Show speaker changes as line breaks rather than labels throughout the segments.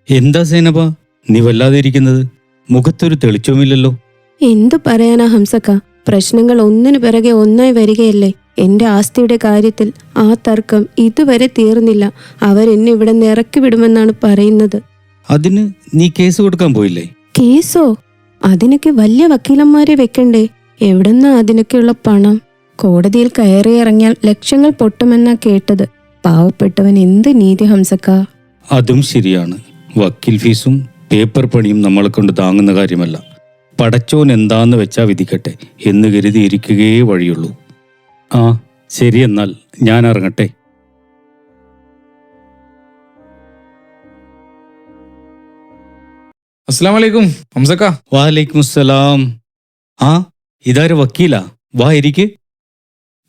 എന്താ സൈനബ, നീ വല്ലാതെ ഇരിക്കുന്നത്? മുഖത്തൊരു തെളിച്ചവുമില്ലല്ലോ.
എന്തു പറയാനാ ഹംസക്ക, പ്രശ്നങ്ങൾ ഒന്നിനു പിറകെ ഒന്നായി വരികയല്ലേ. എന്റെ ആസ്തിയുടെ കാര്യത്തിൽ ആ തർക്കം ഇതുവരെ തീർന്നില്ല. അവരെന്നെ ഇവിടെ നിന്ന് ഇറക്കി വിടുമെന്നാണ് പറയുന്നത്.
അതിന് നീ കേസ് കൊടുക്കാൻ പോയില്ലേ?
കേസോ? അതിനൊക്കെ വലിയ വക്കീലന്മാരെ വെക്കണ്ടേ? എവിടെന്നാ അതിനൊക്കെയുള്ള പണം? കോടതിയിൽ കയറിയിറങ്ങിയാൽ ലക്ഷങ്ങൾ പൊട്ടുമെന്നാ കേട്ടത്. പാവപ്പെട്ടവൻ എന്ത് നീതി ഹംസക്ക.
അതും ശരിയാണ്. വക്കീൽ ഫീസും പേപ്പർ പണിയും നമ്മളെ കൊണ്ട് താങ്ങുന്ന കാര്യമല്ല. പടച്ചോൻ എന്താന്ന് വെച്ചാ വിധിക്കട്ടെ എന്ന് കരുതി ഇരിക്കുകയേ വഴിയുള്ളൂ. ആ ശരി, എന്നാൽ ഞാൻ ഇറങ്ങട്ടെ.
അസ്സലാമലൈക്കും ഹംസക്ക.
വാലൈക്കും അസ്സലാം. ആ ഇതാര് വക്കീലാ? വാ ഇരിക്ക്.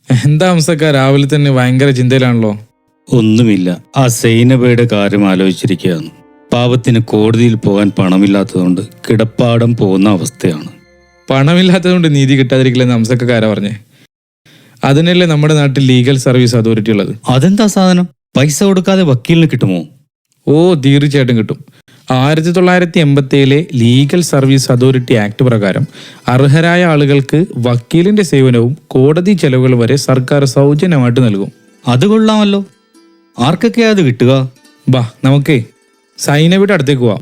എന്താ ഹംസക്ക, രാവിലെ തന്നെ ഭയങ്കര ചിന്തയിലാണല്ലോ.
ഒന്നുമില്ല, ആ സൈനബയുടെ കാര്യം ആലോചിച്ചിരിക്കുകയാണ്. പാവത്തിന് കോടതിയിൽ പോകാൻ പണമില്ലാത്തതുകൊണ്ട് കിടപ്പാടം പോകുന്ന അവസ്ഥയാണ്.
പണമില്ലാത്തതുകൊണ്ട് നീതി കിട്ടാതിരിക്കില്ലെന്ന് ഹംസക്കാരാ പറഞ്ഞേ. അതിനല്ലേ നമ്മുടെ നാട്ടിൽ ലീഗൽ സർവീസ് അതോറിറ്റി ഉള്ളത്.
അതെന്താ സാധനം? പൈസ കൊടുക്കാതെ വക്കീലിന് കിട്ടുമോ?
ഓ തീർച്ചയായിട്ടും കിട്ടും. 1987 ലീഗൽ സർവീസ് അതോറിറ്റി ആക്ട് പ്രകാരം അർഹരായ ആളുകൾക്ക് വക്കീലിന്റെ സേവനവും കോടതി ചെലവുകൾ വരെ സർക്കാർ സൗജന്യമായിട്ട് നൽകും.
അത് കൊള്ളാമല്ലോ. ആർക്കൊക്കെയാ അത് കിട്ടുക?
ബാ നമുക്കേ സൈനബയുടെ അടുത്തേക്ക് പോവാം.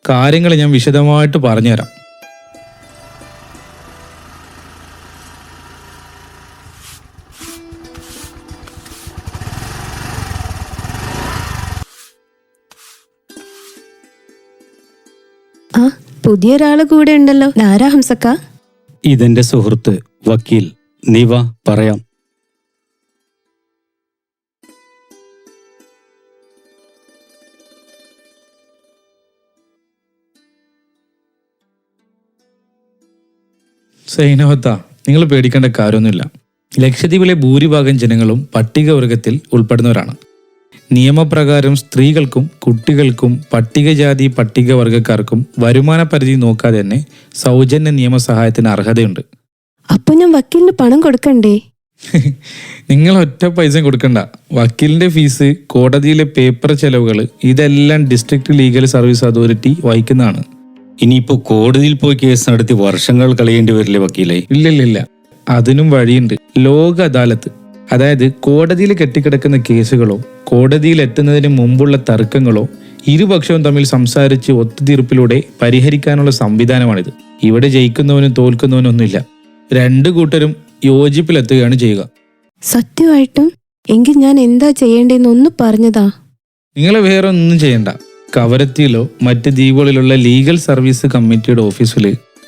കാര്യങ്ങൾ ഞാൻ വിശദമായിട്ട് പറഞ്ഞുതരാം.
ആ പുതിയൊരാള് കൂടെ ഉണ്ടല്ലോ. ആരാ ഹംസക്ക?
ഇതെന്റെ സുഹൃത്ത് വക്കീൽ. നീ വാ, പറയാം.
സൈനവത്ത, നിങ്ങൾ പേടിക്കേണ്ട കാര്യമൊന്നുമില്ല. ലക്ഷദ്വീപിലെ ഭൂരിഭാഗം ജനങ്ങളും പട്ടികവർഗത്തിൽ ഉൾപ്പെടുന്നവരാണ്. നിയമപ്രകാരം സ്ത്രീകൾക്കും കുട്ടികൾക്കും പട്ടികജാതി പട്ടികവർഗക്കാർക്കും വരുമാന പരിധി നോക്കാതെ തന്നെ സൗജന്യ നിയമസഹായത്തിന് അർഹതയുണ്ട്.
അപ്പൊ ഞാൻ വക്കീലിന് പണം കൊടുക്കണ്ടേ?
നിങ്ങൾ ഒറ്റ പൈസ കൊടുക്കണ്ട. വക്കീലിന്റെ ഫീസ്, കോടതിയിലെ പേപ്പർ ചെലവുകൾ ഇതെല്ലാം ഡിസ്ട്രിക്ട് ലീഗൽ സർവീസ് അതോറിറ്റി വഹിക്കുന്നതാണ്.
ഇനിയിപ്പോ കോടതിയിൽ പോയി കേസ് നടത്തി വർഷങ്ങൾ കളയേണ്ടി വരില്ലേ വക്കീലെ?
ഇല്ല, അതിനും വഴിയുണ്ട്. ലോക അദാലത്ത്, അതായത് കോടതിയിൽ കെട്ടിക്കിടക്കുന്ന കേസുകളോ കോടതിയിൽ എത്തുന്നതിന് മുമ്പുള്ള തർക്കങ്ങളോ ഇരുപക്ഷവും തമ്മിൽ സംസാരിച്ച് ഒത്തുതീർപ്പിലൂടെ പരിഹരിക്കാനുള്ള സംവിധാനമാണിത്. ഇവിടെ ജയിക്കുന്നവനും തോൽക്കുന്നവനും ഒന്നുമില്ല. രണ്ടു കൂട്ടരും യോജിപ്പിലെത്തുകയാണ് ചെയ്യുക.
സത്യമായിട്ടും? എങ്കിൽ ഞാൻ എന്താ ചെയ്യേണ്ടതെന്ന് ഒന്ന് പറഞ്ഞതാ.
നിങ്ങൾ വേറെ ഒന്നും ചെയ്യണ്ട. കവരത്തിയിലോ മറ്റ് ദ്വീപുകളിലുള്ള ലീഗൽ സർവീസ് കമ്മിറ്റിയുടെ ഓഫീസിൽ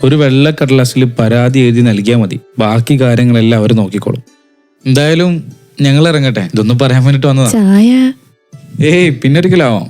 ഒരു വെള്ള കടലാസിൽ പരാതി എഴുതി നൽകിയാൽ മതി. ബാക്കി കാര്യങ്ങളെല്ലാം അവർ നോക്കിക്കോളും. എന്തായാലും ഞങ്ങൾ ഇറങ്ങട്ടെ. ഇതൊന്നും പറയാൻ വേണ്ടിട്ട് വന്നതാ.
ചായ?
പിന്നൊരിക്കലാവാം.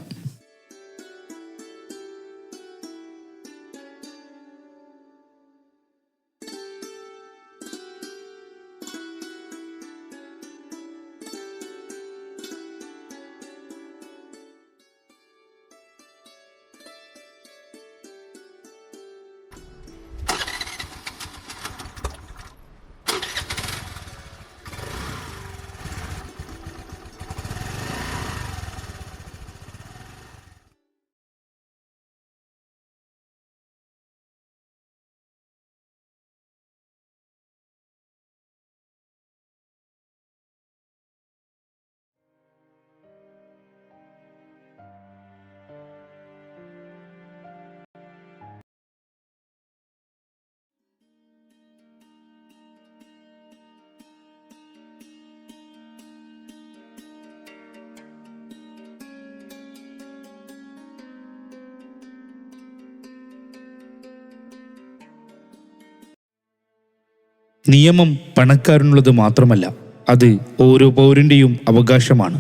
നിയമം പണക്കാരനുള്ളത് മാത്രമല്ല, അത് ഓരോ പൗരന്റെയും അവകാശമാണ്.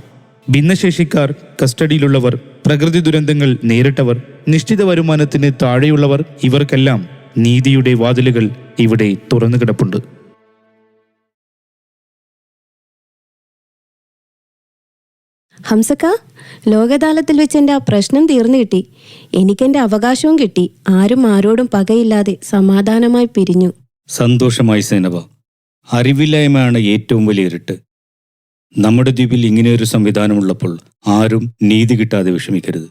ഭിന്നശേഷിക്കാർ, കസ്റ്റഡിയിലുള്ളവർ, പ്രകൃതി ദുരന്തങ്ങൾ നേരിട്ടവർ, നിശ്ചിത വരുമാനത്തിന് താഴെയുള്ളവർ, ഇവർക്കെല്ലാം നീതിയുടെ വാതിലുകൾ ഇവിടെ തുറന്നു കിടപ്പുണ്ട്.
ഹംസക്ക, ലോകദാലത്തിൽ വെച്ച് എൻ്റെ ആ പ്രശ്നം തീർന്നു കിട്ടി. എനിക്കെൻ്റെ അവകാശവും കിട്ടി. ആരും ആരോടും പകയില്ലാതെ സമാധാനമായി പിരിഞ്ഞു.
സന്തോഷമായി സൈനബ. അറിവില്ലായ്മയാണ് ഏറ്റവും വലിയ ഇരുട്ട്. നമ്മുടെ ദ്വീപിൽ ഇങ്ങനെയൊരു സംവിധാനമുള്ളപ്പോൾ ആരും നീതി കിട്ടാതെ വിഷമിക്കരുത്.